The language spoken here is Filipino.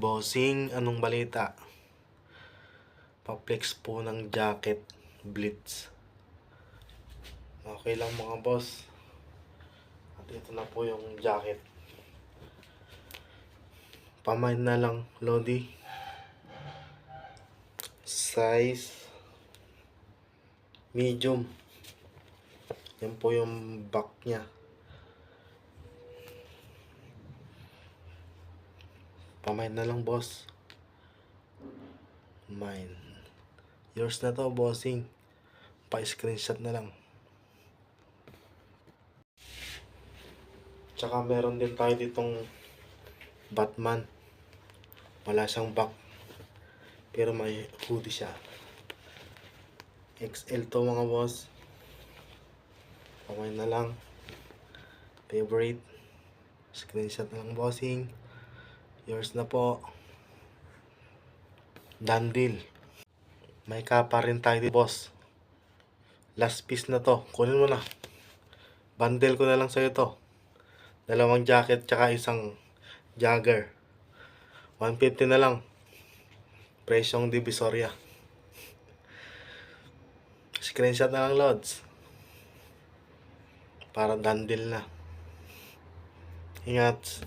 Bossing, anong balita? Pa-flex po ng jacket, Blitz. Okay lang mga boss. At ito na po yung jacket. Pamain na lang, Lodi. Size medium. Yan po yung back niya. Pamain na lang, boss. Mine. Yours na to, bossing. Pa-screenshot na lang. Tsaka meron din tayo ditong Batman. Wala siyang back. Pero may hoodie siya. XL to mga boss. Pamain na lang. Favorite. Screenshot na lang, bossing. Yours na po. Done deal. May kapa rin tayo dito, boss. Last piece na to. Kunin mo na. Bundle ko na lang sa'yo to. 2 jacket tsaka isang jogger. 150 na lang. Presyong Divisoria. Screenshot na lang, Lods. Para done deal na. Ingat.